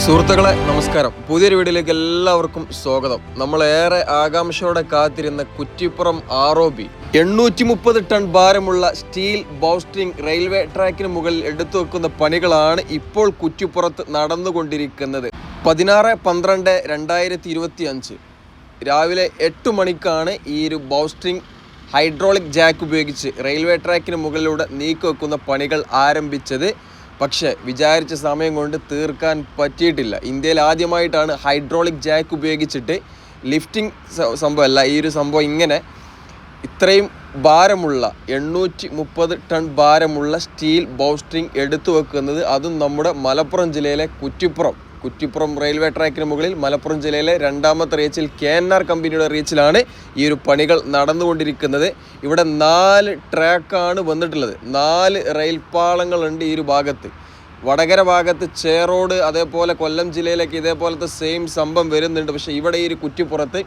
സുഹൃത്തുക്കളെ നമസ്കാരം. പുതിയൊരു വീഡിയോയിലേക്ക് എല്ലാവർക്കും സ്വാഗതം. നമ്മളേറെ ആകാംക്ഷയോടെ കാത്തിരുന്ന കുറ്റിപ്പുറം ROB 830 ടൺ ഭാരമുള്ള സ്റ്റീൽ ബൗസ്റ്റിംഗ് റെയിൽവേ ട്രാക്കിന് മുകളിൽ എടുത്തു വെക്കുന്ന പണികളാണ് ഇപ്പോൾ കുറ്റിപ്പുറത്ത് നടന്നുകൊണ്ടിരിക്കുന്നത്. 16/12/2025 രാവിലെ 8 മണിക്കാണ് ഈ ഒരു ബൗസ്റ്റിംഗ് ഹൈഡ്രോളിക് ജാക്ക് ഉപയോഗിച്ച് റെയിൽവേ ട്രാക്കിന് മുകളിലൂടെ നീക്കി വെക്കുന്ന പണികൾ ആരംഭിച്ചത്. പക്ഷേ വിചാരിച്ച സമയം കൊണ്ട് തീർക്കാൻ പറ്റിയിട്ടില്ല. ഇന്ത്യയിൽ ആദ്യമായിട്ടാണ് ഹൈഡ്രോളിക് ജാക്ക് ഉപയോഗിച്ചിട്ട് ലിഫ്റ്റിംഗ് സംഭവമല്ല, ഈ ഒരു സംഭവം ഇങ്ങനെ ഇത്രയും ഭാരമുള്ള 830 ടൺ ഭാരമുള്ള സ്റ്റീൽ ബൗസ്റ്റിംഗ് എടുത്തു വെക്കുന്നത്. അതും നമ്മുടെ മലപ്പുറം ജില്ലയിലെ കുറ്റിപ്പുറം റെയിൽവേ ട്രാക്കിന് മുകളിൽ മലപ്പുറം ജില്ലയിലെ രണ്ടാമത്തെ റീച്ചിൽ KNR കമ്പനിയുടെ റീച്ചിലാണ് ഈ ഒരു പണികൾ നടന്നുകൊണ്ടിരിക്കുന്നത്. ഇവിടെ 4 ട്രാക്കാണ് വന്നിട്ടുള്ളത്. 4 റെയിൽ പാളങ്ങളുണ്ട് ഈ ഒരു ഭാഗത്ത്. വടകര ഭാഗത്ത് ചേറോഡ്, അതേപോലെ കൊല്ലം ജില്ലയിലേക്ക് ഇതേപോലത്തെ സെയിം സംഭവം വരുന്നുണ്ട്. പക്ഷേ ഇവിടെ ഈ ഒരു കുറ്റിപ്പുറത്ത്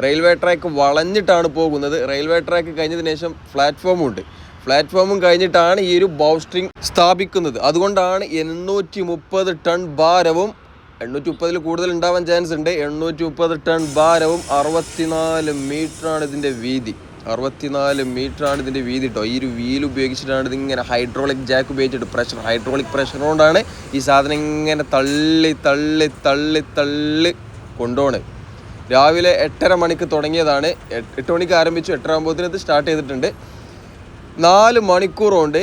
റെയിൽവേ ട്രാക്ക് വളഞ്ഞിട്ടാണ് പോകുന്നത്. റെയിൽവേ ട്രാക്ക് കഴിഞ്ഞതിന് ശേഷം പ്ലാറ്റ്ഫോമും കഴിഞ്ഞിട്ടാണ് ഈ ഒരു ബൗസ്റ്റിംഗ് സ്ഥാപിക്കുന്നത്. അതുകൊണ്ടാണ് 830 ടൺ ഭാരവും 830 കൂടുതൽ ഉണ്ടാവാൻ ചാൻസ് ഉണ്ട്. 830 ടൺ ഭാരവും 64 മീറ്ററാണ് ഇതിൻ്റെ വീതി. 64 മീറ്ററാണ് ഇതിൻ്റെ വീതി കേട്ടോ. ഈ ഒരു വീൽ ഉപയോഗിച്ചിട്ടാണ് ഇതിങ്ങനെ ഹൈഡ്രോളിക് ജാക്ക് ഉപയോഗിച്ചിട്ട് ഹൈഡ്രോളിക് പ്രഷർ കൊണ്ടാണ് ഈ സാധനം ഇങ്ങനെ തള്ളി കൊണ്ടുപോണ്. രാവിലെ 8:30 മണിക്ക് തുടങ്ങിയതാണ്. 8 മണിക്ക് ആരംഭിച്ചു. 8:30 ഇത് സ്റ്റാർട്ട് ചെയ്തിട്ടുണ്ട്. 4 മണിക്കൂർ കൊണ്ട്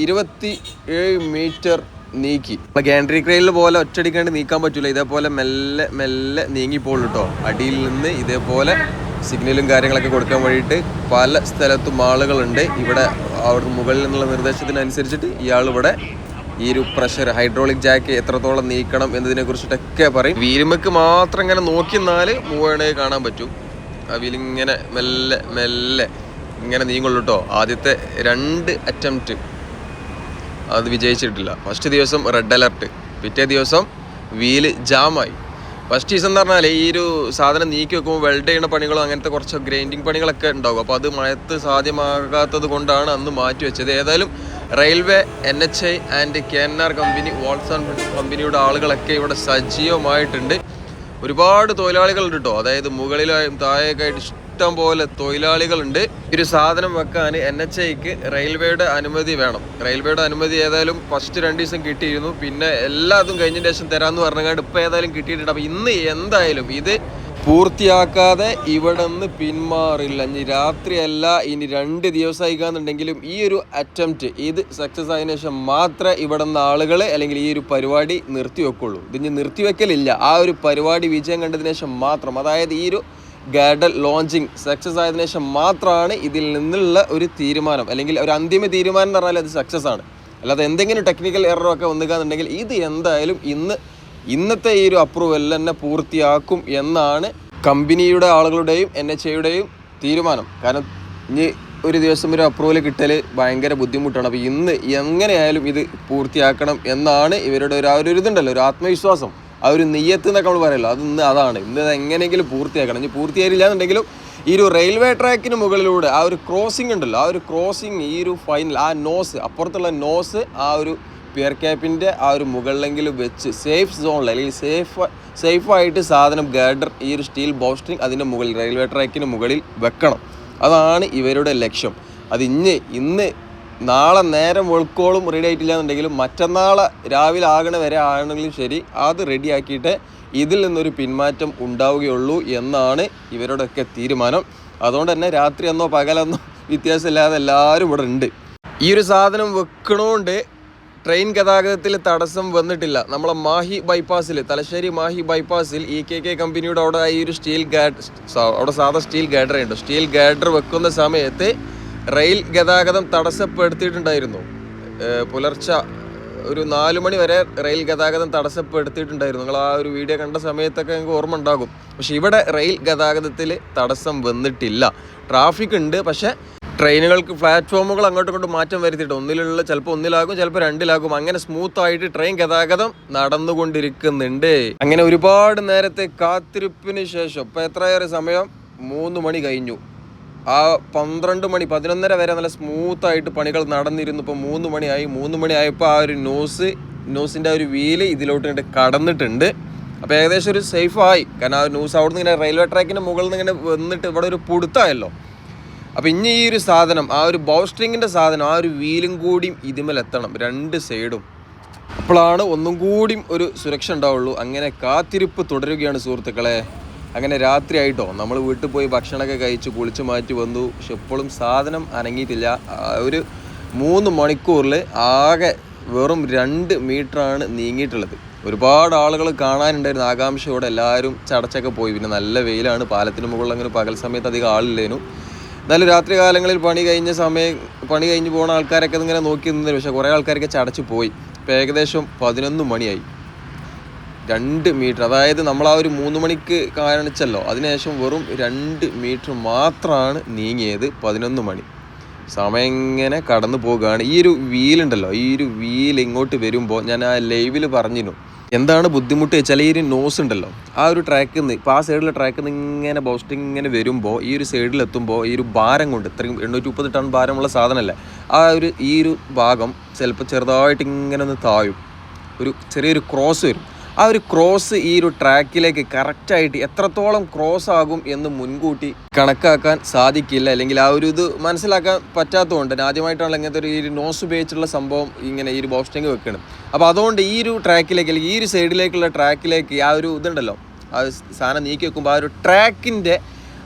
27 മീറ്റർ നീക്കി. ഗാൻട്രി ക്രെയിനിൽ പോലെ ഒറ്റടിക്കാണ്ട് നീക്കാൻ പറ്റില്ല. ഇതേപോലെ മെല്ലെ നീങ്ങിപ്പോളൂ കേട്ടോ. അടിയിൽ നിന്ന് ഇതേപോലെ സിഗ്നലും കാര്യങ്ങളൊക്കെ കൊടുക്കാൻ വേണ്ടിയിട്ട് പല സ്ഥലത്തും ആളുകളുണ്ട്. ഇവിടെ അവിടെ മുകളിൽ നിന്നുള്ള നിർദ്ദേശത്തിനനുസരിച്ചിട്ട് ഇയാൾ ഇവിടെ ഈ ഒരു പ്രഷർ ഹൈഡ്രോളിക് ജാക്ക് എത്രത്തോളം നീക്കണം എന്നതിനെ കുറിച്ചിട്ടൊക്കെ പറയും. വീലുമക്ക് മാത്രം ഇങ്ങനെ നോക്കിന്നാൽ മൂവേണേ കാണാൻ പറ്റും. ആ വീലിങ്ങനെ മെല്ലെ ഇങ്ങനെ നീങ്ങുള്ളൂ കേട്ടോ. ആദ്യത്തെ 2 അറ്റംപ്റ്റ് അത് വിജയിച്ചിട്ടില്ല. ഫസ്റ്റ് ദിവസം റെഡ് അലർട്ട്, പിറ്റേ ദിവസം വീല് ജാമായി. ഫസ്റ്റ് ദിവസം എന്ന് പറഞ്ഞാൽ ഈ ഒരു സാധനം നീക്കി വെക്കുമ്പോൾ വെൽഡ് ചെയ്യുന്ന പണികളോ അങ്ങനത്തെ കുറച്ച് ഗ്രൈൻഡിങ് പണികളൊക്കെ ഉണ്ടാകും. അപ്പോൾ അത് മഴത്ത് സാധ്യമാകാത്തത് കൊണ്ടാണ് അന്ന് മാറ്റി വെച്ചത്. ഏതായാലും railway, NHI and KNR company, വോൾസൺ കമ്പനിയുടെ ആളുകളൊക്കെ ഇവിടെ സജീവമായിട്ടുണ്ട്. ഒരുപാട് തൊഴിലാളികളുണ്ട് കേട്ടോ. അതായത് മുകളിലായും താഴേക്കായിട്ട് ഇഷ്ടം പോലെ തൊഴിലാളികളുണ്ട്. ഒരു സാധനം വെക്കാൻ NHIക്ക് റെയിൽവേയുടെ അനുമതി വേണം. റെയിൽവേയുടെ അനുമതി ഏതായാലും ഫസ്റ്റ് 2 ദിവസം കിട്ടിയിരുന്നു. പിന്നെ എല്ലാതും കഴിഞ്ഞതിന് ശേഷം തരാമെന്ന് പറഞ്ഞാൽ ഇപ്പോൾ ഏതായാലും കിട്ടിയിട്ടുണ്ട്. അപ്പോൾ ഇന്ന് എന്തായാലും ഇത് പൂർത്തിയാക്കാതെ ഇവിടെ നിന്ന് പിന്മാറില്ല. ഇനി രാത്രിയല്ല, ഇനി 2 ദിവസമായിക്കാന്നുണ്ടെങ്കിലും ഈ ഒരു അറ്റംപ്റ്റ് ഇത് സക്സസ് ആയതിനു ശേഷം മാത്രമേ ഇവിടെ നിന്ന് ആളുകൾ അല്ലെങ്കിൽ ഈ ഒരു പരിപാടി നിർത്തിവെക്കുള്ളൂ. ഇതിന് നിർത്തിവെക്കലില്ല. ആ ഒരു പരിപാടി വിജയം കണ്ടതിന് ശേഷം മാത്രം, അതായത് ഈ ഒരു ഗാഡൽ ലോഞ്ചിങ് സക്സസ് ആയതിനു ശേഷം മാത്രമാണ് ഇതിൽ നിന്നുള്ള ഒരു തീരുമാനം, അല്ലെങ്കിൽ ഒരു അന്തിമ തീരുമാനം എന്ന് പറഞ്ഞാൽ അത് സക്സസ് ആണ്. അല്ലാതെ എന്തെങ്കിലും ടെക്നിക്കൽ എററൊക്കെ വന്നുകയെന്നുണ്ടെങ്കിൽ ഇത് എന്തായാലും ഇന്നത്തെ ഈ ഒരു അപ്രൂവൽ തന്നെ പൂർത്തിയാക്കും എന്നാണ് കമ്പനിയുടെ ആളുകളുടെയും NHIയുടെയും തീരുമാനം. കാരണം ഇനി ഒരു ദിവസം ഒരു അപ്രൂവൽ കിട്ടൽ ഭയങ്കര ബുദ്ധിമുട്ടാണ്. അപ്പോൾ ഇന്ന് എങ്ങനെയായാലും ഇത് പൂർത്തിയാക്കണം എന്നാണ് ഇവരുടെ ഒരു ഇതുണ്ടല്ലോ, ഒരു ആത്മവിശ്വാസം, ആ ഒരു നെയ്യത്ത് എന്നൊക്കെ നമ്മൾ പറയല്ലോ, അതാണ് ഇന്ന് എങ്ങനെയെങ്കിലും പൂർത്തിയാക്കണം. ഇനി പൂർത്തിയായില്ല എന്നുണ്ടെങ്കിലും ഈ ഒരു റെയിൽവേ ട്രാക്കിന് മുകളിലൂടെ ആ ഒരു ക്രോസിംഗ് ഉണ്ടല്ലോ, ആ ഒരു ക്രോസിംഗ്, ഈ ഒരു ഫൈനൽ ആ നോസ്, അപ്പുറത്തുള്ള നോസ് ആ ഒരു പിയർ ക്യാപ്പിൻ്റെ ആ ഒരു മുകളിലെങ്കിലും വെച്ച് സേഫ് സോണിൽ അല്ലെങ്കിൽ സേഫായിട്ട് സാധനം ഗാഡർ ഈ ഒരു സ്റ്റീൽ ബൗസ്റ്റിംഗ് അതിൻ്റെ മുകളിൽ റെയിൽവേ ട്രാക്കിന് മുകളിൽ വെക്കണം. അതാണ് ഇവരുടെ ലക്ഷ്യം. അത് ഇന്ന് നാളെ നേരം വെളുക്കോളും റെഡി ആയിട്ടില്ല എന്നുണ്ടെങ്കിലും മറ്റന്നാളെ രാവിലെ ആകണ വരെ ആണെങ്കിലും ശരി, അത് റെഡിയാക്കിയിട്ട് ഇതിൽ നിന്നൊരു പിന്മാറ്റം ഉണ്ടാവുകയുള്ളൂ എന്നാണ് ഇവരുടെയൊക്കെ തീരുമാനം. അതുകൊണ്ട് തന്നെ രാത്രി എന്നോ പകലെന്നോ വ്യത്യാസമില്ലാതെ എല്ലാവരും ഇവിടെ ഉണ്ട്. ഈ ഒരു സാധനം വെക്കണോണ്ട് ട്രെയിൻ ഗതാഗതത്തിൽ തടസ്സം വന്നിട്ടില്ല. നമ്മളെ തലശ്ശേരി മാഹി ബൈപ്പാസിൽ EKK കമ്പനിയുടെ അവിടെ ഈ ഒരു അവിടെ സാധാ സ്റ്റീൽ ഗാഡർ ഉണ്ട്. സ്റ്റീൽ ഗാഡർ വെക്കുന്ന സമയത്ത് റെയിൽ ഗതാഗതം തടസ്സപ്പെടുത്തിയിട്ടുണ്ടായിരുന്നു. പുലർച്ചെ ഒരു 4 മണി വരെ റെയിൽ ഗതാഗതം തടസ്സപ്പെടുത്തിയിട്ടുണ്ടായിരുന്നു. നിങ്ങൾ ആ ഒരു വീഡിയോ കണ്ട സമയത്തൊക്കെ നിങ്ങൾക്ക് ഓർമ്മ ഉണ്ടാകും. പക്ഷെ ഇവിടെ റെയിൽ ഗതാഗതത്തിൽ തടസ്സം വന്നിട്ടില്ല. ട്രാഫിക് ഉണ്ട്, പക്ഷേ ട്രെയിനുകൾക്ക് പ്ലാറ്റ്ഫോമുകൾ അങ്ങോട്ടും ഇങ്ങോട്ടും മാറ്റം വരുത്തിയിട്ട് ചിലപ്പോൾ 1-ലാകും, ചിലപ്പോൾ 2-ലാകും. അങ്ങനെ സ്മൂത്തായിട്ട് ട്രെയിൻ ഗതാഗതം നടന്നുകൊണ്ടിരിക്കുന്നുണ്ട്. അങ്ങനെ ഒരുപാട് നേരത്തെ കാത്തിരിപ്പിന് ശേഷം ഇപ്പോൾ എത്രയേറെ സമയം 3 മണി കഴിഞ്ഞു. ആ 12 മണി 11:30 വരെ നല്ല സ്മൂത്തായിട്ട് പണികൾ നടന്നിരുന്നു. ഇപ്പോൾ 3 മണിയായി. 3 മണിയായപ്പോൾ ആ ഒരു നോസ് ന്യൂസിൻ്റെ ഒരു വീല് ഇതിലോട്ട് കടന്നിട്ടുണ്ട്. അപ്പോൾ ഏകദേശം ഒരു സേഫായി. കാരണം ആ ന്യൂസ് അവിടെ നിന്ന് ഇങ്ങനെ റെയിൽവേ ട്രാക്കിൻ്റെ മുകളിൽ നിന്ന് ഇങ്ങനെ വന്നിട്ട് ഇവിടെ ഒരു പുടുത്തായല്ലോ. അപ്പോൾ ഇനി ഈ ഒരു സാധനം, ആ ഒരു ബൗസ്ട്രിങ്ങിൻ്റെ സാധനം, ആ ഒരു വീലും കൂടിയും ഇതിന്മേലെത്തണം 2 സൈഡും. അപ്പോഴാണ് ഒന്നും കൂടിയും ഒരു സുരക്ഷ ഉണ്ടാവുള്ളൂ. അങ്ങനെ കാത്തിരിപ്പ് തുടരുകയാണ് സുഹൃത്തുക്കളെ. അങ്ങനെ രാത്രി ആയിട്ടോ, നമ്മൾ വീട്ടിൽ പോയി ഭക്ഷണമൊക്കെ കഴിച്ച് കുളിച്ച് മാറ്റി വന്നു. പക്ഷെ ഇപ്പോഴും സാധനം അനങ്ങിയിട്ടില്ല. ഒരു 3 മണിക്കൂറിൽ ആകെ വെറും 2 മീറ്ററാണ് നീങ്ങിയിട്ടുള്ളത്. ഒരുപാട് ആളുകൾ കാണാനുണ്ടായിരുന്നു, ആകാംക്ഷയോടെ എല്ലാവരും ചടച്ചൊക്കെ പോയി. പിന്നെ നല്ല വെയിലാണ്, പാലത്തിന് മുകളിൽ അങ്ങനെ പകൽ സമയത്ത് അധികം ആളില്ലേനു. എന്നാലും രാത്രി കാലങ്ങളിൽ പണി കഴിഞ്ഞ് പോകുന്ന ആൾക്കാരൊക്കെ ഇങ്ങനെ നോക്കി നിന്നു. പക്ഷേ കുറേ ആൾക്കാരൊക്കെ ചടച്ച് പോയി. ഇപ്പോൾ ഏകദേശം 11 മണിയായി. 2 മീറ്റർ, അതായത് നമ്മൾ ആ ഒരു 3 മണിക്ക് കാണിച്ചല്ലോ, അതിനുശേഷം വെറും 2 മീറ്റർ മാത്രമാണ് നീങ്ങിയത്. 11 മണി സമയം ഇങ്ങനെ കടന്നു പോകുകയാണ്. ഈ ഒരു വീലുണ്ടല്ലോ, ഈ ഒരു വീൽ ഇങ്ങോട്ട് വരുമ്പോൾ ഞാൻ ആ ലൈവിൽ പറഞ്ഞിരുന്നു എന്താണ് ബുദ്ധിമുട്ട് വെച്ചാൽ, ഈ ഒരു നോസ് ഉണ്ടല്ലോ, ആ ഒരു ട്രാക്കിൽ നിന്ന് ഇപ്പോൾ ആ സൈഡിലെ ട്രാക്കിൽ നിന്ന് ഇങ്ങനെ ബോസ്റ്റിങ് ഇങ്ങനെ വരുമ്പോൾ ഈ ഒരു സൈഡിലെത്തുമ്പോൾ ഈ ഒരു ഭാരം കൊണ്ട്, ഇത്രയും 830 ടൺ ഭാരമുള്ള സാധനമല്ലേ, ഈ ഒരു ഭാഗം ചിലപ്പോൾ ചെറുതായിട്ട് ഇങ്ങനെ ഒന്ന് താഴും. ഒരു ചെറിയൊരു ക്രോസ് വരും. ആ ഒരു ക്രോസ് ഈ ഒരു ട്രാക്കിലേക്ക് കറക്റ്റായിട്ട് എത്രത്തോളം ക്രോസ് ആകും എന്ന് മുൻകൂട്ടി കണക്കാക്കാൻ സാധിക്കില്ല. അല്ലെങ്കിൽ ആ ഒരു ഇത് മനസ്സിലാക്കാൻ പറ്റാത്തതുകൊണ്ട് ആദ്യമായിട്ടാണ് ഇങ്ങനത്തെ ഒരു നോസ് ഉപയോഗിച്ചുള്ള സംഭവം ഇങ്ങനെ ഈ ഒരു ബോക്സിംഗ് വെക്കണം. അപ്പോൾ അതുകൊണ്ട് ഈ ഒരു ട്രാക്കിലേക്ക്, അല്ലെങ്കിൽ ഈ ഒരു സൈഡിലേക്കുള്ള ട്രാക്കിലേക്ക് ആ ഒരു ഇതുണ്ടല്ലോ, ആ സാധനം നീക്കി വെക്കുമ്പോൾ ആ ഒരു ട്രാക്കിൻ്റെ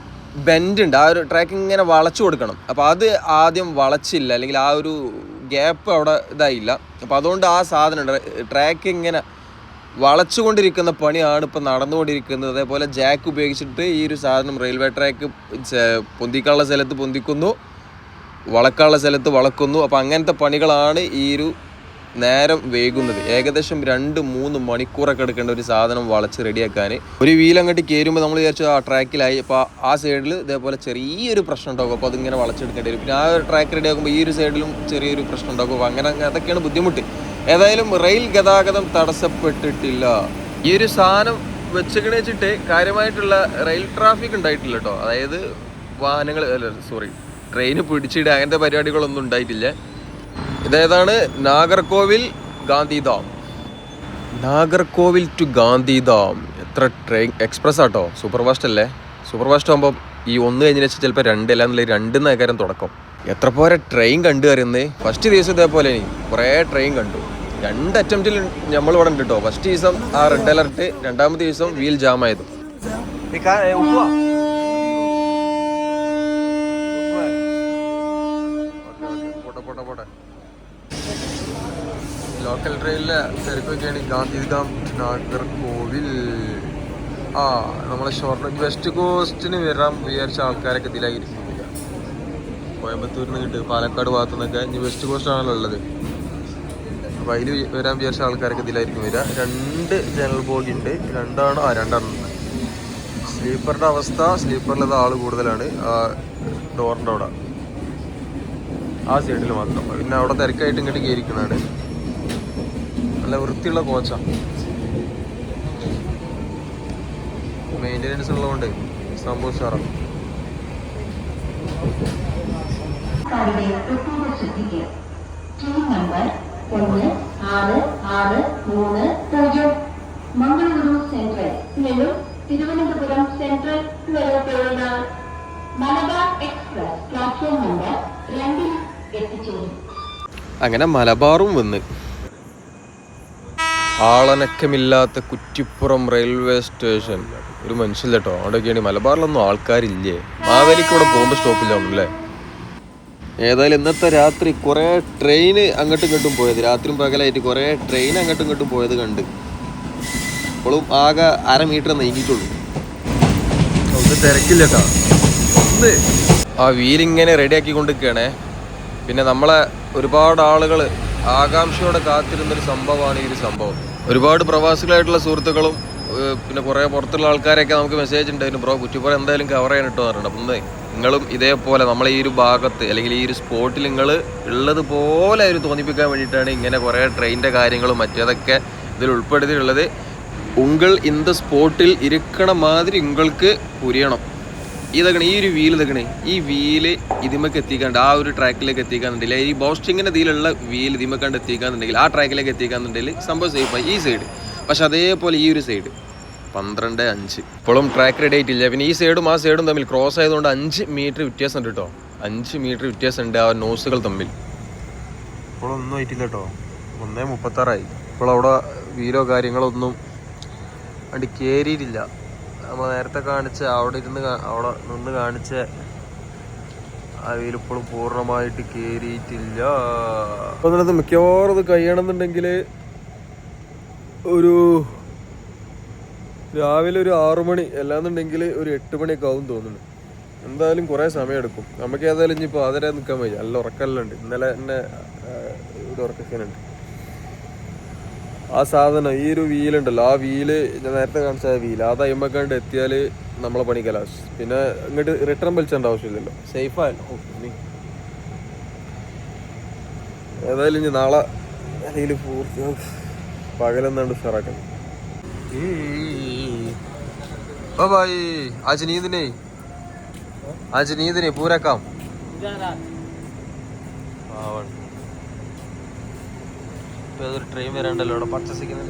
ബെൻഡുണ്ട്, ആ ഒരു ട്രാക്ക് ഇങ്ങനെ വളച്ചു കൊടുക്കണം. അപ്പോൾ അത് ആദ്യം വളച്ചില്ല, അല്ലെങ്കിൽ ആ ഒരു ഗ്യാപ്പ് അവിടെ ഇതായില്ല. അപ്പോൾ അതുകൊണ്ട് ആ സാധനം ട്രാക്ക് ഇങ്ങനെ വളച്ചുകൊണ്ടിരിക്കുന്ന പണിയാണ് ഇപ്പം നടന്നുകൊണ്ടിരിക്കുന്നത്. അതേപോലെ ജാക്ക് ഉപയോഗിച്ചിട്ട് ഈ ഒരു സാധനം റെയിൽവേ ട്രാക്ക് പൊന്തിക്കാനുള്ള സ്ഥലത്ത് പൊന്തിക്കുന്നു, വളക്കാനുള്ള സ്ഥലത്ത് വളക്കുന്നു. അപ്പോൾ അങ്ങനത്തെ പണികളാണ് ഈ ഒരു നേരം വൈകുന്നത്. ഏകദേശം 2-3 മണിക്കൂറൊക്കെ എടുക്കേണ്ട ഒരു സാധനം വളച്ച് റെഡിയാക്കാൻ. ഒരു വീലങ്ങോട്ട് കയറുമ്പോൾ നമ്മൾ വിചാരിച്ചു ആ ട്രാക്കിലായി. അപ്പോൾ ആ സൈഡിൽ ഇതേപോലെ ചെറിയൊരു പ്രശ്നം ഉണ്ടാകും. അപ്പോൾ അതിങ്ങനെ വളച്ചെടുക്കേണ്ടി വരും. പിന്നെ ആ ഒരു ട്രാക്ക് റെഡിയാക്കുമ്പോൾ ഈ ഒരു സൈഡിലും ചെറിയൊരു പ്രശ്നം ഉണ്ടാകും. അപ്പോൾ അങ്ങനെ അതൊക്കെയാണ് ബുദ്ധിമുട്ട്. ഏതായാലും റെയിൽ ഗതാഗതം തടസ്സപ്പെട്ടിട്ടില്ല. ഈ ഒരു സാധനം വെച്ചിട്ട് കാര്യമായിട്ടുള്ള റെയിൽ ട്രാഫിക് ഉണ്ടായിട്ടില്ല കേട്ടോ. അതായത് ട്രെയിന് പിടിച്ചിട്ട് അങ്ങനത്തെ പരിപാടികളൊന്നും ഉണ്ടായിട്ടില്ല. ഇതേതാണ് നാഗർകോവിൽ ഗാന്ധിധാം. നാഗർകോവിൽ ടു ഗാന്ധിധാം. എത്ര ട്രെയിൻ എക്സ്പ്രസ് ആട്ടോ, സൂപ്പർ ഫാസ്റ്റ് അല്ലേ. സൂപ്പർ ഫാസ്റ്റ് ആകുമ്പോൾ ഈ 1 കഴിഞ്ഞ വെച്ചാൽ ചിലപ്പോൾ 2 അല്ലാന്നുള്ള 2 കാര്യം തുടക്കം. എത്ര പോരെ ട്രെയിൻ കണ്ടു കയറുന്നത്. ഫസ്റ്റ് ദിവസം ഇതേപോലെ കുറേ ട്രെയിൻ കണ്ടു. 2 അറ്റംപ്റ്റിൽ നമ്മൾ ഇവിടെ ഉണ്ട് കേട്ടോ. ഫസ്റ്റ് ദിവസം ആ റെഡ് അലർട്ട്, 2ാമത്തെ ദിവസം വീൽ ജാം ആയത്. ലോക്കൽ ട്രെയിനിലെ തിരക്കൊക്കെയാണ്. ഗാന്ധിധാം നാഗർകോവിൽ. നമ്മളെ വെസ്റ്റ് കോസ്റ്റിന് വരാൻ വിചാരിച്ച ആൾക്കാരൊക്കെ ഇതിലായിരിക്കും. കോയമ്പത്തൂരിൽ നിന്ന് കിട്ടും, പാലക്കാട് ഭാഗത്തു നിന്നൊക്കെ. ഇനി വെസ്റ്റ് കോസ്റ്റ് ആണല്ലോ ഉള്ളത്. അപ്പോൾ അതിൽ വരാൻ വിചാരിച്ച ആൾക്കാരൊക്കെ ഇതിലായിരിക്കും വരിക. 2 ജനറൽ ബോഗി ഉണ്ട്. 2 സ്ലീപ്പറിൻ്റെ അവസ്ഥ, സ്ലീപ്പറിലത് ആൾ കൂടുതലാണ്. ഡോറിൻ്റെ അവിടെ ആ സൈഡിൽ മാത്രം. പിന്നെ അവിടെ തിരക്കായിട്ട് ഇങ്ങോട്ട് കയറിക്കുന്നതാണ്. നല്ല വൃത്തിയുള്ള കോച്ചാണ്. മെയിൻ്റെനൻസ് ഉള്ളതുകൊണ്ട് സംഭവം ഉഷാറാണ്. മംഗളൂരു സെൻട്രൽ നിന്നും തിരുവനന്തപുരം സെൻട്രൽ വരെയുള്ള മലബാർ എക്സ്പ്രസ് പ്ലാറ്റ്ഫോം നമ്പർ 2 എത്തിച്ചേരും. അങ്ങനെ മലബാറും വന്ന്. ആളനക്കമില്ലാത്ത കുറ്റിപ്പുറം റെയിൽവേ സ്റ്റേഷൻ. ഒരു മനുഷ്യല്ല കേട്ടോ. അവിടെയൊക്കെയാണ്. മലബാറിലൊന്നും ആൾക്കാരില്ലേ. മാവേലിക്ക് ഇവിടെ പോകുമ്പോൾ സ്റ്റോപ്പില്ലാണല്ലേ. ഏതായാലും ഇന്നത്തെ രാത്രി കുറേ ട്രെയിന് അങ്ങോട്ടും ഇങ്ങോട്ടും പോയത്, രാത്രിയും പകലായിട്ട് കുറേ ട്രെയിൻ അങ്ങോട്ടും ഇങ്ങോട്ടും പോയത് കണ്ട്. ഇപ്പോഴും ആകെ 1/2 മീറ്റർ നീങ്ങിയിട്ടുള്ളൂ. ഒന്ന് തിരക്കില്ല കേട്ടോ. ആ വീലിങ്ങനെ റെഡിയാക്കി കൊണ്ടിരിക്കുകയാണേ. പിന്നെ നമ്മളെ ഒരുപാട് ആളുകൾ ആകാംക്ഷയോടെ കാത്തിരുന്നൊരു സംഭവമാണ് ഈ ഒരു സംഭവം. ഒരുപാട് പ്രവാസികളായിട്ടുള്ള സുഹൃത്തുക്കളും പിന്നെ കുറേ പുറത്തുള്ള ആൾക്കാരൊക്കെ നമുക്ക് മെസ്സേജ് ഉണ്ടായിരുന്നു, ബ്രോ കുറ്റിപ്പുറം എന്തായാലും കവർ ചെയ്യാൻ ഇട്ടോ പറഞ്ഞിട്ടുണ്ട്. അപ്പം നിങ്ങളും ഇതേപോലെ നമ്മളെ ഈ ഒരു ഭാഗത്ത് അല്ലെങ്കിൽ ഈ ഒരു സ്പോട്ടിൽ നിങ്ങൾ ഉള്ളതുപോലെ ഒരു തോന്നിപ്പിക്കാൻ വേണ്ടിയിട്ടാണ് ഇങ്ങനെ കുറേ ട്രെയിനിൻ്റെ കാര്യങ്ങളും മറ്റേതൊക്കെ ഇതിൽ ഉൾപ്പെടുത്തിയിട്ടുള്ളത്. ഉങ്കൾ ഇൻ ദ സ്പോട്ടിൽ ഇരിക്കണ മാതിരി ഉങ്ങൾക്ക് പുരിയണം. ഇതൊക്കെ ഈ ഒരു വീല് ഇതൊക്കെ ഈ വീല് ഇതിമക്ക് എത്തിക്കാണ്ട് ആ ഒരു ട്രാക്കിലേക്ക് എത്തിക്കാന്നുണ്ടെങ്കിൽ ഈ ബോസ്റ്റിങ്ങിൻ്റെ ഇതിലുള്ള വീല് ഇതിമക്കാണ്ട് എത്തിക്കാന്നുണ്ടെങ്കിൽ ആ ട്രാക്കിലേക്ക് എത്തിക്കാന്നുണ്ടെങ്കിൽ സംഭവം സേഫായി ഈ സൈഡ്. പക്ഷെ അതേപോലെ ഈ ഒരു സൈഡ് 12:05 ഇപ്പോഴും ട്രാക്ക് റെഡി ആയിട്ടില്ല. പിന്നെ ഈ സൈഡും ആ സൈഡും തമ്മിൽ ക്രോസ് ആയതുകൊണ്ട് 5 മീറ്റർ വ്യത്യാസം ഉണ്ട് കേട്ടോ. 5 മീറ്റർ വ്യത്യാസം ഉണ്ട് ആ നോസുകൾ തമ്മിൽ. ഇപ്പോഴൊന്നും ആയിട്ടില്ല കേട്ടോ. 1:36 ഇപ്പോൾ അവിടെ വീലോ കാര്യങ്ങളൊന്നും വണ്ടി കയറിയിട്ടില്ല. നമ്മൾ നേരത്തെ കാണിച്ച അവിടെ നിന്ന് കാണിച്ച ആ വീൽ ഇപ്പോഴും പൂർണ്ണമായിട്ട് കയറിയിട്ടില്ല. അപ്പോൾ അതിനകത്ത് മിക്കവാറും ഇത് കഴിയണമെന്നുണ്ടെങ്കിൽ ഒരു രാവിലെ ഒരു 6 മണി അല്ലാന്നുണ്ടെങ്കിൽ ഒരു 8 മണിയൊക്കെ ആവും തോന്നുന്നു. എന്തായാലും കുറേ സമയം എടുക്കും. നമുക്ക് ഏതായാലും ഇനിയിപ്പോൾ അതിനെ നിൽക്കാൻ വയ്യ. നല്ല ഉറക്കെല്ലാം ഉണ്ട്. ഇന്നലെ തന്നെ ഒരു ഉറക്കൊക്കെയുണ്ട്. ആ സാധനം ഈ ഒരു വീലുണ്ടല്ലോ, ആ വീല് ഞാൻ നേരത്തെ കാണിച്ച ആ വീല് അത് അയ്മക്കാണ്ട് എത്തിയാൽ നമ്മളെ പണി കലാശ്. പിന്നെ ഇങ്ങോട്ട് റിട്ടേൺ വലിച്ചേണ്ട ആവശ്യമില്ലല്ലോ, സേഫായല്ലോ. ഏതായാലും ഇനി നാളെ അല്ലെങ്കിൽ പകലെന്നാണ്ട് ഉഷാറാക്കണം. भाई आज नींद नहीं पूरा काम ട്രെയിൻ വരാണ്ടല്ലോ അവിടെ പച്ച സിഗ്നൽ.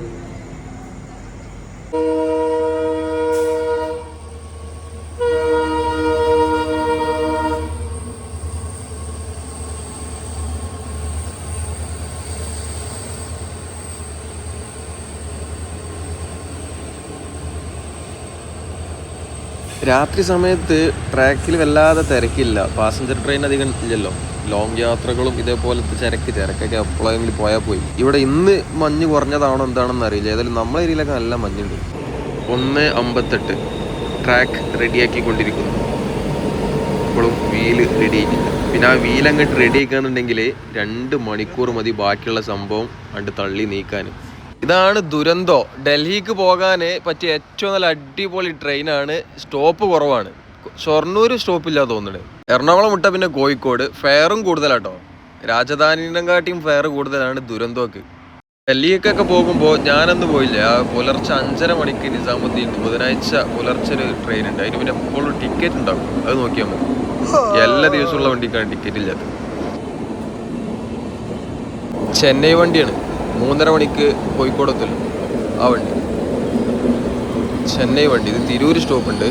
രാത്രി സമയത്ത് ട്രാക്കിൽ വല്ലാതെ തിരക്കില്ല. പാസഞ്ചർ ട്രെയിൻ അധികം ഇല്ലല്ലോ. ലോങ് യാത്രകളും ഇതേപോലത്തെ തിരക്കൊക്കെ എപ്പോഴെങ്കിലും പോയാൽ പോയി. ഇവിടെ ഇന്ന് മഞ്ഞ് കുറഞ്ഞതാണോ എന്താണെന്ന് അറിയില്ല. ഏതായാലും നമ്മളെ ഏരിയയിലൊക്കെ നല്ല മഞ്ഞുണ്ട്. 1:58 ട്രാക്ക് റെഡിയാക്കിക്കൊണ്ടിരിക്കുന്നു. ഇപ്പോഴും വീല് റെഡി ആയിട്ടില്ല. പിന്നെ ആ വീൽ അങ്ങോട്ട് റെഡി ആക്കാന്നുണ്ടെങ്കിൽ 2 മണിക്കൂർ മതി ബാക്കിയുള്ള സംഭവം അങ്ങോട്ട് തള്ളി നീക്കാൻ. ഇതാണ് ദുരന്തോ. ഡൽഹിക്ക് പോകാൻ പറ്റിയ ഏറ്റവും നല്ല അടിപൊളി ട്രെയിനാണ്. സ്റ്റോപ്പ് കുറവാണ്. ഷൊർണൂർ സ്റ്റോപ്പില്ല തോന്നുന്നുണ്ട്. എറണാകുളം വിട്ട പിന്നെ കോഴിക്കോട്. ഫെയറും കൂടുതലാട്ടോ. രാജധാനിനെക്കാട്ടിയും ഫെയർ കൂടുതലാണ് ദുരന്തോക്ക്. ഡൽഹിക്കൊക്കെ പോകുമ്പോൾ ഞാനന്ന് പോയില്ല. പുലർച്ചെ 5:30 മണിക്ക് നിസാമുദ്ദീൻ ബുധനാഴ്ച പുലർച്ചെ ഒരു ട്രെയിൻ ഉണ്ട്. അതിന് പിന്നെ എപ്പോഴും ടിക്കറ്റ് ഉണ്ടാകും. അത് നോക്കിയാൽ മതി. എല്ലാ ദിവസമുള്ള വണ്ടിക്കാണ് ടിക്കറ്റ് ഇല്ലാത്തത്. ചെന്നൈ വണ്ടിയാണ്. 3:30 മണിക്ക് കോഴിക്കോട് എത്തുമല്ലോ ആ വണ്ടി. ചെന്നൈ വണ്ടി. ഇത് തിരൂർ സ്റ്റോപ്പുണ്ട്.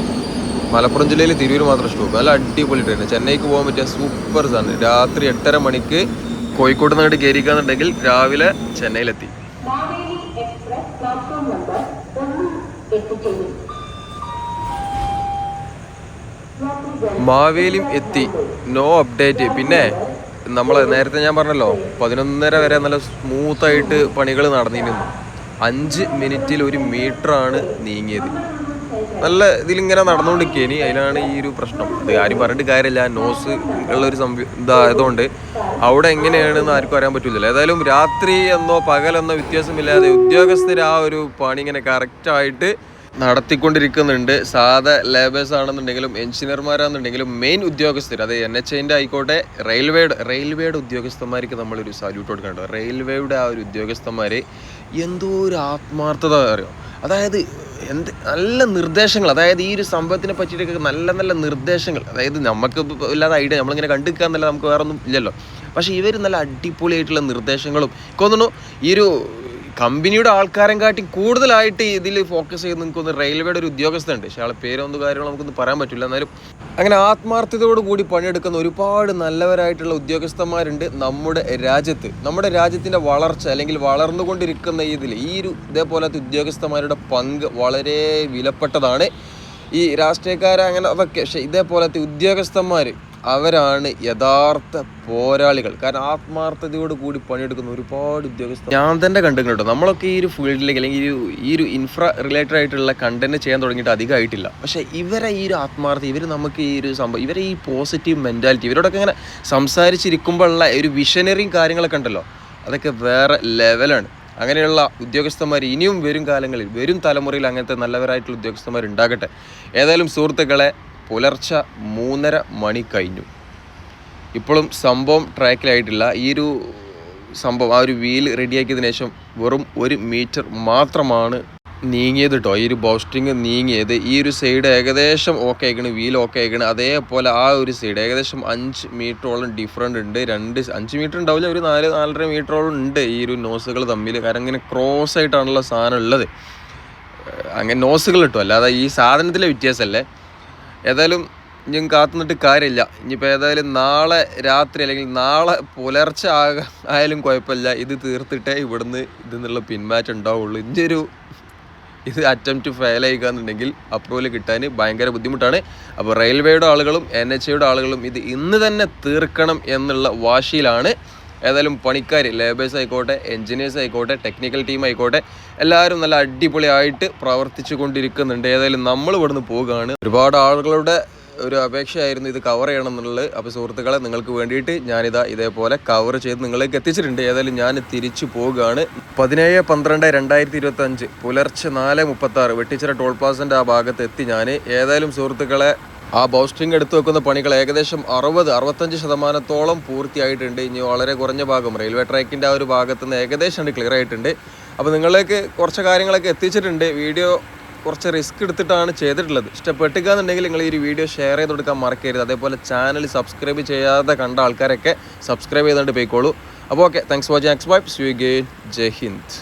മലപ്പുറം ജില്ലയിൽ തിരൂർ മാത്രം സ്റ്റോപ്പ്. നല്ല അടിപൊളി ട്രെയിൻ. ചെന്നൈക്ക് പോകാൻ പറ്റിയ സൂപ്പർ സാധനം. രാത്രി 8:30 മണിക്ക് കോഴിക്കോട് നിന്നിട്ട് കയറിക്കാന്നുണ്ടെങ്കിൽ രാവിലെ ചെന്നൈയിലെത്തി. മാവേലിയും എത്തി. No update. പിന്നെ നമ്മൾ നേരത്തെ ഞാൻ പറഞ്ഞല്ലോ 11:30 വരെ നല്ല സ്മൂത്തായിട്ട് പണികൾ നടന്നിരുന്നു. 5 മിനിറ്റിൽ 1 മീറ്ററാണ് നീങ്ങിയത്. നല്ല ഇതിലിങ്ങനെ നടന്നുകൊണ്ടിരിക്കുകയാണ്. അതിലാണ് ഈ ഒരു പ്രശ്നം. അത് ആരും പറഞ്ഞിട്ട് കാര്യമില്ല. നോസ് ഉള്ളൊരു ഇതായതുകൊണ്ട് അവിടെ എങ്ങനെയാണെന്ന് ആർക്കും അറിയാൻ പറ്റില്ലല്ലോ. ഏതായാലും രാത്രി എന്നോ പകലെന്നോ വ്യത്യാസമില്ലാതെ ഉദ്യോഗസ്ഥർ ആ ഒരു പണി ഇങ്ങനെ കറക്റ്റായിട്ട് നടത്തിക്കൊണ്ടിരിക്കുന്നുണ്ട്. സാധാ ലേബേഴ്സ് ആണെന്നുണ്ടെങ്കിലും എഞ്ചിനീയർമാരാണെന്നുണ്ടെങ്കിലും മെയിൻ ഉദ്യോഗസ്ഥർ, അത് NHAൻ്റെ ആയിക്കോട്ടെ, റെയിൽവേയുടെ ഉദ്യോഗസ്ഥന്മാർക്ക് നമ്മളൊരു സല്യൂട്ട് കൊടുക്കണ്ടോ. റെയിൽവേയുടെ ആ ഒരു ഉദ്യോഗസ്ഥന്മാർ എന്തോ ഒരു ആത്മാർത്ഥത അറിയോ. അതായത് നല്ല നിർദ്ദേശങ്ങൾ, അതായത് ഈ ഒരു സംഭവത്തിനെ പറ്റിയിട്ടൊക്കെ നല്ല നല്ല നിർദ്ദേശങ്ങൾ. അതായത് നമുക്ക് ഇല്ലാതെ ഐഡിയ നമ്മളിങ്ങനെ കണ്ടുനിൽക്കാന്നല്ല, നമുക്ക് വേറെ ഒന്നും ഇല്ലല്ലോ. പക്ഷേ ഇവർ നല്ല അടിപൊളിയായിട്ടുള്ള നിർദ്ദേശങ്ങളും തോന്നുന്നു. ഈ ഒരു കമ്പനിയുടെ ആൾക്കാരെ കാട്ടി കൂടുതലായിട്ട് ഇതിൽ ഫോക്കസ് ചെയ്ത് നിൽക്കുന്ന റെയിൽവേയുടെ ഒരു ഉദ്യോഗസ്ഥനുണ്ട്. പക്ഷേ ആളെ പേരൊന്നും കാര്യങ്ങളും നമുക്കൊന്നും പറയാൻ പറ്റില്ല. എന്നാലും അങ്ങനെ ആത്മാർത്ഥതയോട് കൂടി പണിയെടുക്കുന്ന ഒരുപാട് നല്ലവരായിട്ടുള്ള ഉദ്യോഗസ്ഥന്മാരുണ്ട് നമ്മുടെ രാജ്യത്ത്. നമ്മുടെ രാജ്യത്തിൻ്റെ വളർച്ച അല്ലെങ്കിൽ വളർന്നുകൊണ്ടിരിക്കുന്ന ഈ ഒരു ഇതേപോലത്തെ ഉദ്യോഗസ്ഥന്മാരുടെ പങ്ക് വളരെ വിലപ്പെട്ടതാണ്. ഈ രാഷ്ട്രീയക്കാരെ അങ്ങനെ അതൊക്കെ, പക്ഷേ ഇതേപോലത്തെ ഉദ്യോഗസ്ഥന്മാർ അവരാണ് യഥാർത്ഥ പോരാളികൾ. കാരണം ആത്മാർത്ഥതയോട് കൂടി പണിയെടുക്കുന്ന ഒരുപാട് ഉദ്യോഗസ്ഥർ ഞാൻ തന്നെ കണ്ടിട്ടുണ്ട് കേട്ടോ. നമ്മളൊക്കെ ഈ ഒരു ഫീൽഡിലേക്ക് അല്ലെങ്കിൽ ഈ ഒരു ഇൻഫ്രാ റിലേറ്റഡ് ആയിട്ടുള്ള കണ്ടന്റ് ചെയ്യാൻ തുടങ്ങിയിട്ട് അധികമായിട്ടില്ല. പക്ഷേ ഇവരെ ഈ ഒരു ആത്മാർത്ഥത, ഇവർ നമുക്ക് ഈ ഒരു സംഭവം, ഇവരെ ഈ പോസിറ്റീവ് മെൻറ്റാലിറ്റി, ഇവരോടൊക്കെ ഇങ്ങനെ സംസാരിച്ചിരിക്കുമ്പോഴുള്ള ഒരു വിഷനറിയും കാര്യങ്ങളൊക്കെ ഉണ്ടല്ലോ, അതൊക്കെ വേറെ ലെവലാണ്. അങ്ങനെയുള്ള ഉദ്യോഗസ്ഥന്മാർ ഇനിയും വരും കാലങ്ങളിൽ, വരും തലമുറയിൽ അങ്ങനത്തെ നല്ലവരായിട്ടുള്ള ഉദ്യോഗസ്ഥന്മാർ ഉണ്ടാകട്ടെ. ഏതായാലും സുഹൃത്തുക്കളെ, പുലർച്ചെ 3:30 മണി കഴിഞ്ഞു. ഇപ്പോഴും സംഭവം ട്രാക്കിലായിട്ടില്ല. ഈ ഒരു സംഭവം ആ ഒരു വീൽ റെഡിയാക്കിയതിനു ശേഷം വെറും 1 മീറ്റർ മാത്രമാണ് നീങ്ങിയത് കേട്ടോ. ഈ ഒരു ബോസ്റ്റിങ് നീങ്ങിയത് ഈ ഒരു സൈഡ് ഏകദേശം ഓക്കെ ആയിക്കണ്, വീൽ ഓക്കെ ആയിക്കണ്. അതേപോലെ ആ ഒരു സൈഡ് ഏകദേശം 5 മീറ്ററോളം ഡിഫറൻറ്റ് ഉണ്ട്. 5 മീറ്റർ ഉണ്ടാവില്ല, ഒരു 4-4.5 മീറ്ററോളം ഉണ്ട് ഈ ഒരു നോസുകൾ തമ്മിൽ. കാരണം ഇങ്ങനെ ക്രോസ് ആയിട്ടാണല്ലോ സാധനം ഉള്ളത്. അങ്ങനെ നോസുകൾ കിട്ടും, അല്ലാതെ ഈ സാധനത്തിലെ വ്യത്യാസമല്ലേ. ഏതായാലും ഇനി കാത്തുനിന്നിട്ട് കാര്യമില്ല. ഇനിയിപ്പോൾ ഏതായാലും നാളെ രാത്രി അല്ലെങ്കിൽ നാളെ പുലർച്ചെ ആയാലും കുഴപ്പമില്ല. ഇത് തീർത്തിട്ടേ ഇവിടുന്ന് ഇതിന്നുള്ള പിന്മാറ്റം ഉണ്ടാവുള്ളൂ. ഇത് അറ്റംപ്റ്റ് ഫെയിൽ ആയിക്കാന്നുണ്ടെങ്കിൽ അപ്രൂവൽ കിട്ടാൻ ഭയങ്കര ബുദ്ധിമുട്ടാണ്. അപ്പോൾ റെയിൽവേയുടെ ആളുകളും NHAയുടെ ആളുകളും ഇത് ഇന്ന് തന്നെ തീർക്കണം എന്നുള്ള വാശിയിലാണ്. ഏതായാലും പണിക്കാർ, ലേബേഴ്സ് ആയിക്കോട്ടെ, എൻജിനീയേഴ്സ് ആയിക്കോട്ടെ, ടെക്നിക്കൽ ടീം ആയിക്കോട്ടെ, എല്ലാവരും നല്ല അടിപൊളിയായിട്ട് പ്രവർത്തിച്ചു കൊണ്ടിരിക്കുന്നുണ്ട്. ഏതായാലും നമ്മൾ ഇവിടുന്ന് പോവുകയാണ്. ഒരുപാട് ആളുകളുടെ ഒരു അപേക്ഷയായിരുന്നു ഇത് കവർ ചെയ്യണം എന്നുള്ളത്. അപ്പോൾ സുഹൃത്തുക്കളെ, നിങ്ങൾക്ക് വേണ്ടിയിട്ട് ഞാനിതാ ഇതേപോലെ കവർ ചെയ്ത് നിങ്ങളിലേക്ക് എത്തിച്ചിട്ടുണ്ട്. ഏതായാലും ഞാൻ തിരിച്ചു പോവുകയാണ്. 17/12/2025 പുലർച്ചെ 4:36 വെട്ടിച്ചിറ ടോൾ പ്ലാസൻ്റെ ആ ഭാഗത്ത് എത്തി ഞാൻ. ഏതായാലും സുഹൃത്തുക്കളെ, ആ ബോസ്റ്റിംഗ് എടുത്തു വെക്കുന്ന പണികൾ ഏകദേശം 60-65% പൂർത്തിയായിട്ടുണ്ട്. ഇനി വളരെ കുറഞ്ഞ ഭാഗം റെയിൽവേ ട്രാക്കിൻ്റെ ആ ഒരു ഭാഗത്ത് നിന്ന് ഏകദേശം ക്ലിയർ ആയിട്ടുണ്ട്. അപ്പോൾ നിങ്ങളിലേക്ക് കുറച്ച് കാര്യങ്ങളൊക്കെ എത്തിച്ചിട്ടുണ്ട്. വീഡിയോ കുറച്ച് റിസ്ക് എടുത്തിട്ടാണ് ചെയ്തിട്ടുള്ളത്. ഇഷ്ടപ്പെട്ടുകയെന്നുണ്ടെങ്കിൽ നിങ്ങൾ ഈ ഒരു വീഡിയോ ഷെയർ ചെയ്ത് കൊടുക്കാൻ മറക്കരുത്. അതേപോലെ ചാനൽ സബ്സ്ക്രൈബ് ചെയ്യാതെ കണ്ട ആൾക്കാരൊക്കെ സബ്സ്ക്രൈബ് ചെയ്തുകൊണ്ട് പോയിക്കോളൂ. അപ്പോൾ okay, thanks for watching. Next bye, see you again. Jai Hind.